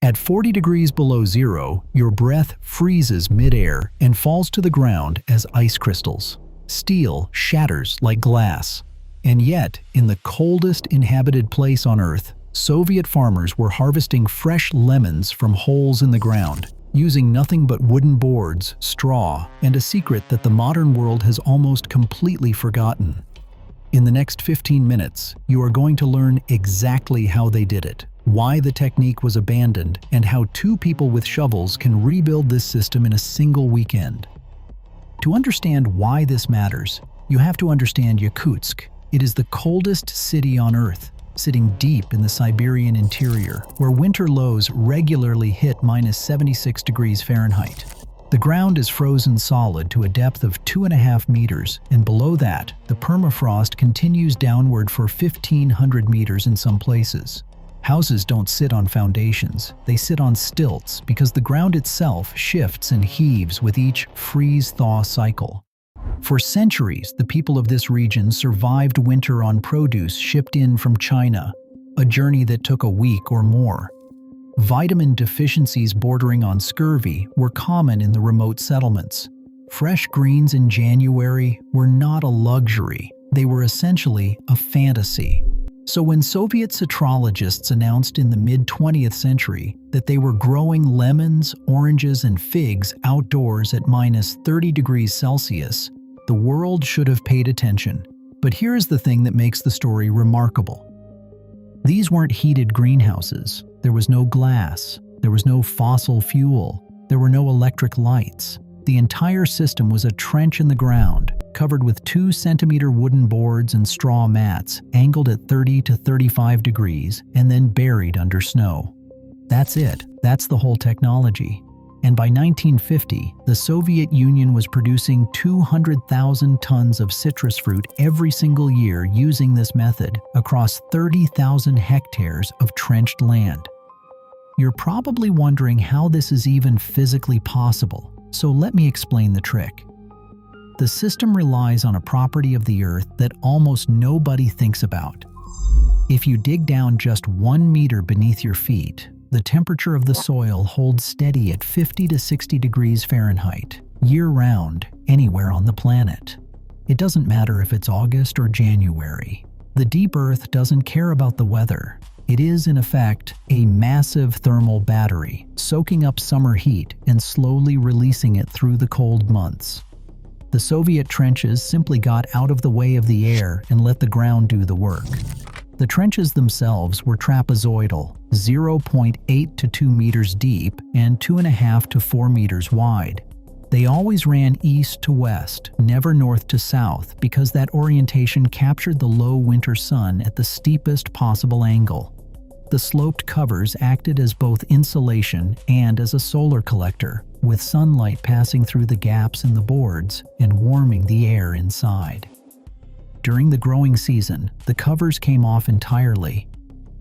At 40 degrees below zero, your breath freezes mid-air and falls to the ground as ice crystals. Steel shatters like glass. And yet, in the coldest inhabited place on Earth, Soviet farmers were harvesting fresh lemons from holes in the ground, using nothing but wooden boards, straw, and a secret that the modern world has almost completely forgotten. In the next 15 minutes, you are going to learn exactly how they did it, why the technique was abandoned, and how two people with shovels can rebuild this system in a single weekend. To understand why this matters, you have to understand Yakutsk. It is the coldest city on Earth, sitting deep in the Siberian interior, where winter lows regularly hit -76 degrees Fahrenheit. The ground is frozen solid to a depth of 2.5 meters, and below that, the permafrost continues downward for 1,500 meters in some places. Houses don't sit on foundations, they sit on stilts because the ground itself shifts and heaves with each freeze-thaw cycle. For centuries, the people of this region survived winter on produce shipped in from China, a journey that took a week or more. Vitamin deficiencies bordering on scurvy were common in the remote settlements. Fresh greens in January were not a luxury, they were essentially a fantasy. So when Soviet citrologists announced in the mid-20th century that they were growing lemons, oranges, and figs outdoors at -30 degrees Celsius, the world should have paid attention. But here's the thing that makes the story remarkable. These weren't heated greenhouses. There was no glass. There was no fossil fuel. There were no electric lights. The entire system was a trench in the ground, covered with 2-centimeter wooden boards and straw mats, angled at 30 to 35 degrees, and then buried under snow. That's it. That's the whole technology. And by 1950, the Soviet Union was producing 200,000 tons of citrus fruit every single year using this method across 30,000 hectares of trenched land. You're probably wondering how this is even physically possible, so let me explain the trick. The system relies on a property of the Earth that almost nobody thinks about. If you dig down just 1 meter beneath your feet, the temperature of the soil holds steady at 50 to 60 degrees Fahrenheit, year-round, anywhere on the planet. It doesn't matter if it's August or January. The deep Earth doesn't care about the weather. It is, in effect, a massive thermal battery, soaking up summer heat and slowly releasing it through the cold months. The Soviet trenches simply got out of the way of the air and let the ground do the work. The trenches themselves were trapezoidal, 0.8 to 2 meters deep and 2.5 to 4 meters wide. They always ran east to west, never north to south, because that orientation captured the low winter sun at the steepest possible angle. The sloped covers acted as both insulation and as a solar collector, with sunlight passing through the gaps in the boards and warming the air inside. During the growing season, the covers came off entirely.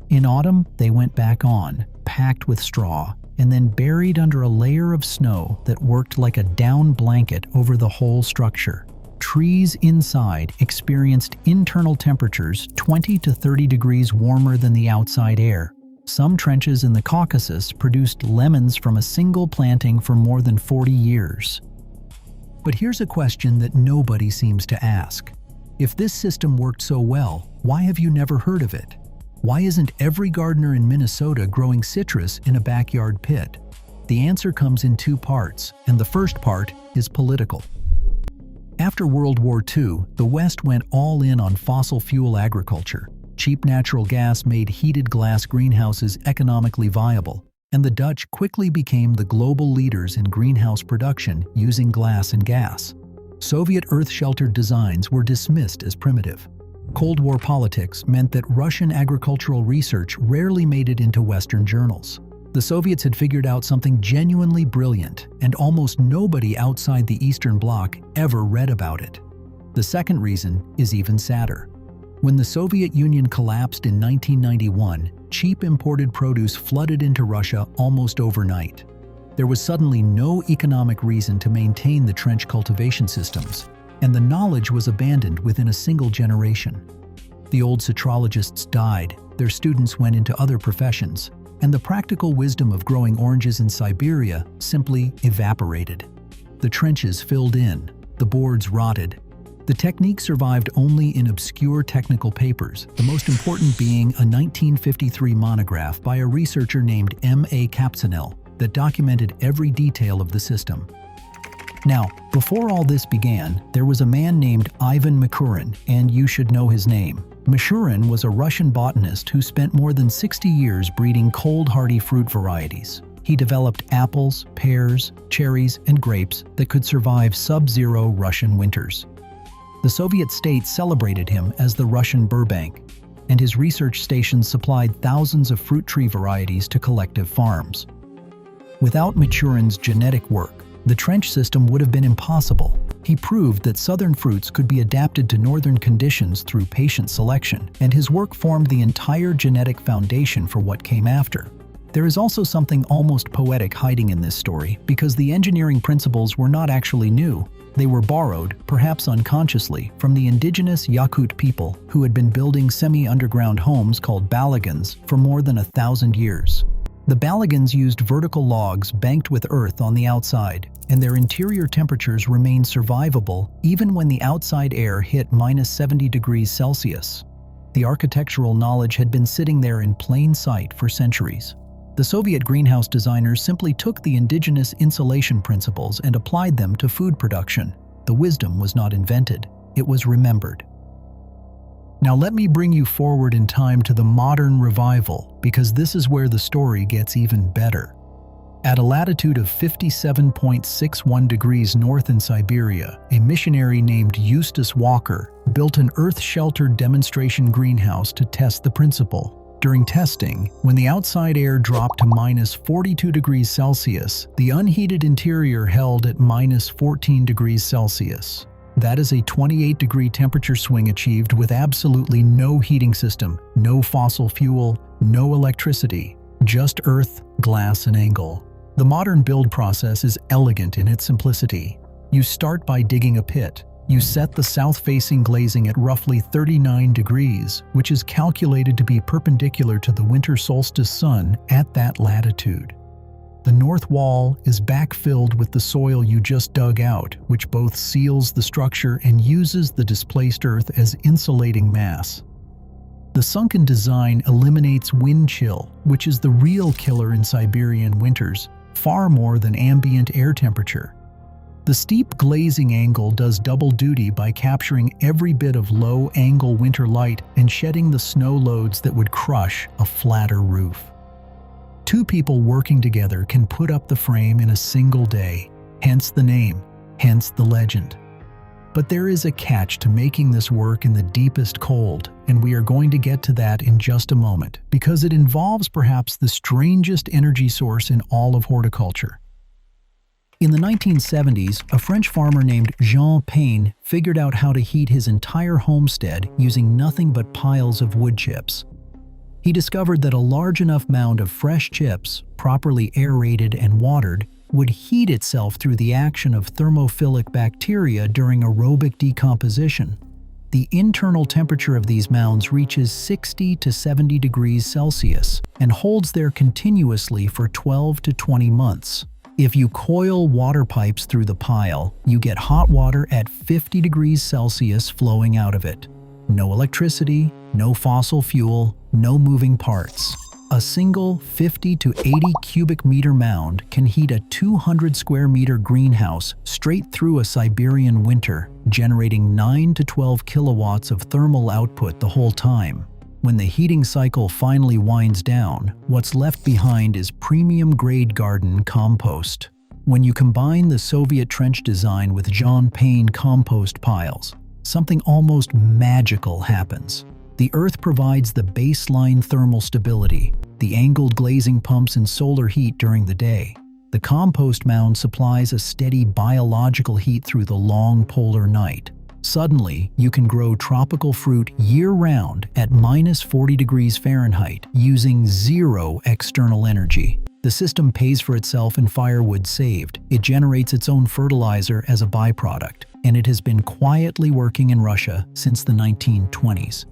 In autumn, they went back on, packed with straw, and then buried under a layer of snow that worked like a down blanket over the whole structure. Trees inside experienced internal temperatures 20 to 30 degrees warmer than the outside air. Some trenches in the Caucasus produced lemons from a single planting for more than 40 years. But here's a question that nobody seems to ask. If this system worked so well, why have you never heard of it? Why isn't every gardener in Minnesota growing citrus in a backyard pit? The answer comes in 2 parts, and the first part is political. After World War II, the West went all in on fossil fuel agriculture. Cheap natural gas made heated glass greenhouses economically viable, and the Dutch quickly became the global leaders in greenhouse production using glass and gas. Soviet earth-sheltered designs were dismissed as primitive. Cold War politics meant that Russian agricultural research rarely made it into Western journals. The Soviets had figured out something genuinely brilliant, and almost nobody outside the Eastern Bloc ever read about it. The second reason is even sadder. When the Soviet Union collapsed in 1991, cheap imported produce flooded into Russia almost overnight. There was suddenly no economic reason to maintain the trench cultivation systems, and the knowledge was abandoned within a single generation. The old citrologists died, their students went into other professions, and the practical wisdom of growing oranges in Siberia simply evaporated. The trenches filled in, the boards rotted. The technique survived only in obscure technical papers, the most important being a 1953 monograph by a researcher named M.A. Kaptsinel that documented every detail of the system. Now, before all this began, there was a man named Ivan Michurin, and you should know his name. Michurin was a Russian botanist who spent more than 60 years breeding cold-hardy fruit varieties. He developed apples, pears, cherries, and grapes that could survive sub-zero Russian winters. The Soviet states celebrated him as the Russian Burbank, and his research stations supplied thousands of fruit tree varieties to collective farms. Without Michurin's genetic work, the trench system would have been impossible. He proved that southern fruits could be adapted to northern conditions through patient selection, and his work formed the entire genetic foundation for what came after. There is also something almost poetic hiding in this story, because the engineering principles were not actually new. They were borrowed, perhaps unconsciously, from the indigenous Yakut people who had been building semi-underground homes called balagans for more than 1,000 years. The balagans used vertical logs banked with earth on the outside, and their interior temperatures remained survivable even when the outside air hit -70°C. The architectural knowledge had been sitting there in plain sight for centuries. The Soviet greenhouse designers simply took the indigenous insulation principles and applied them to food production. The wisdom was not invented, it was remembered. Now let me bring you forward in time to the modern revival, because this is where the story gets even better. At a latitude of 57.61 degrees north in Siberia, a missionary named Justus Walker built an earth-sheltered demonstration greenhouse to test the principle. During testing, when the outside air dropped to -42°C, the unheated interior held at -14°C. That is a 28-degree temperature swing achieved with absolutely no heating system, no fossil fuel, no electricity, just earth, glass, and angle. The modern build process is elegant in its simplicity. You start by digging a pit. You set the south-facing glazing at roughly 39 degrees, which is calculated to be perpendicular to the winter solstice sun at that latitude. The north wall is backfilled with the soil you just dug out, which both seals the structure and uses the displaced earth as insulating mass. The sunken design eliminates wind chill, which is the real killer in Siberian winters, far more than ambient air temperature. The steep glazing angle does double duty by capturing every bit of low-angle winter light and shedding the snow loads that would crush a flatter roof. Two people working together can put up the frame in a single day, hence the name, hence the legend. But there is a catch to making this work in the deepest cold, and we are going to get to that in just a moment, because it involves perhaps the strangest energy source in all of horticulture. In the 1970s, a French farmer named Jean Pain figured out how to heat his entire homestead using nothing but piles of wood chips. He discovered that a large enough mound of fresh chips, properly aerated and watered, would heat itself through the action of thermophilic bacteria during aerobic decomposition. The internal temperature of these mounds reaches 60 to 70 degrees Celsius and holds there continuously for 12 to 20 months. If you coil water pipes through the pile, you get hot water at 50 degrees Celsius flowing out of it. No electricity, no fossil fuel, no moving parts. A single 50 to 80 cubic meter mound can heat a 200 square meter greenhouse straight through a Siberian winter, generating 9 to 12 kilowatts of thermal output the whole time. When the heating cycle finally winds down, what's left behind is premium-grade garden compost. When you combine the Soviet trench design with Jean Pain compost piles, something almost magical happens. The earth provides the baseline thermal stability, the angled glazing pumps in solar heat during the day. The compost mound supplies a steady biological heat through the long polar night. Suddenly, you can grow tropical fruit year-round at -40 degrees Fahrenheit using zero external energy. The system pays for itself in firewood saved. It generates its own fertilizer as a byproduct, and it has been quietly working in Russia since the 1920s.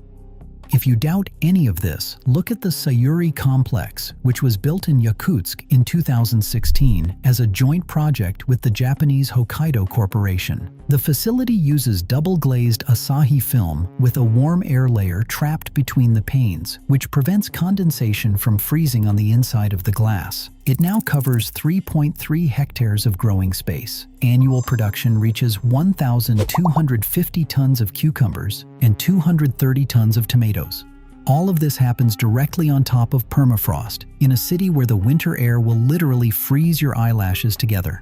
If you doubt any of this, look at the Sayuri Complex, which was built in Yakutsk in 2016 as a joint project with the Japanese Hokkaido Corporation. The facility uses double-glazed Asahi film with a warm air layer trapped between the panes, which prevents condensation from freezing on the inside of the glass. It now covers 3.3 hectares of growing space. Annual production reaches 1,250 tons of cucumbers and 230 tons of tomatoes. All of this happens directly on top of permafrost, in a city where the winter air will literally freeze your eyelashes together.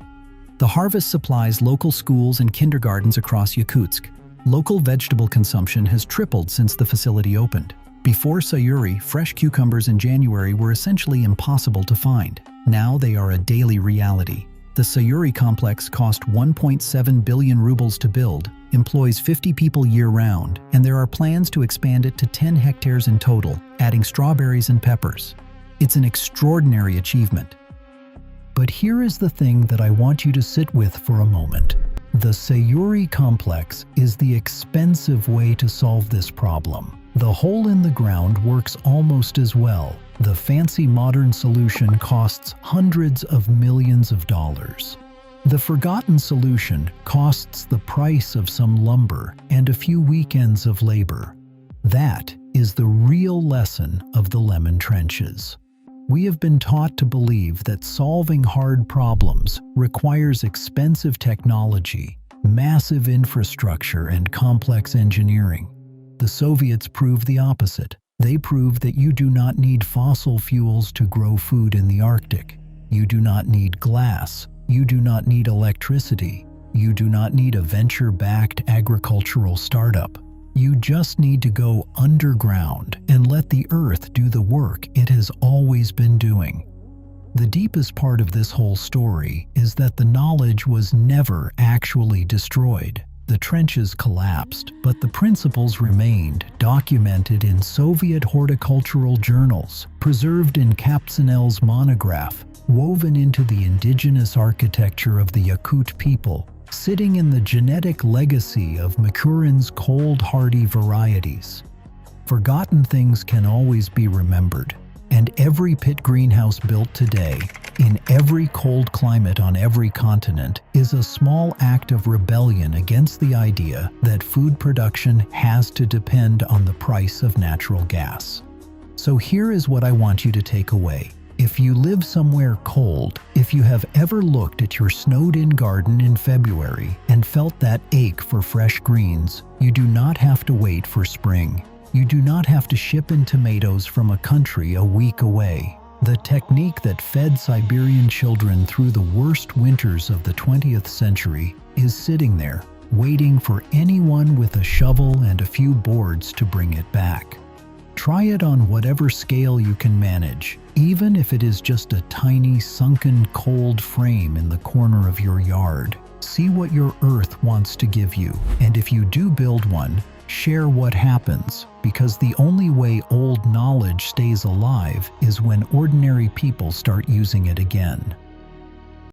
The harvest supplies local schools and kindergartens across Yakutsk. Local vegetable consumption has tripled since the facility opened. Before Sayuri, fresh cucumbers in January were essentially impossible to find. Now they are a daily reality. The Sayuri Complex cost 1.7 billion rubles to build, employs 50 people year-round, and there are plans to expand it to 10 hectares in total, adding strawberries and peppers. It's an extraordinary achievement. But here is the thing that I want you to sit with for a moment. The Sayuri Complex is the expensive way to solve this problem. The hole in the ground works almost as well. The fancy modern solution costs hundreds of millions of dollars. The forgotten solution costs the price of some lumber and a few weekends of labor. That is the real lesson of the lemon trenches. We have been taught to believe that solving hard problems requires expensive technology, massive infrastructure, and complex engineering. The Soviets proved the opposite. They proved that you do not need fossil fuels to grow food in the Arctic. You do not need glass. You do not need electricity. You do not need a venture-backed agricultural startup. You just need to go underground and let the earth do the work it has always been doing. The deepest part of this whole story is that the knowledge was never actually destroyed. The trenches collapsed, but the principles remained, documented in Soviet horticultural journals, preserved in Kaptsinel's monograph, woven into the indigenous architecture of the Yakut people, sitting in the genetic legacy of Michurin's cold hardy varieties. Forgotten things can always be remembered, and every pit greenhouse built today, in every cold climate on every continent, is a small act of rebellion against the idea that food production has to depend on the price of natural gas. So here is what I want you to take away. If you live somewhere cold, if you have ever looked at your snowed-in garden in February and felt that ache for fresh greens, you do not have to wait for spring. You do not have to ship in tomatoes from a country a week away. The technique that fed Siberian children through the worst winters of the 20th century is sitting there, waiting for anyone with a shovel and a few boards to bring it back. Try it on whatever scale you can manage, even if it is just a tiny, sunken, cold frame in the corner of your yard. See what your earth wants to give you, and if you do build one, share what happens, because the only way old knowledge stays alive is when ordinary people start using it again.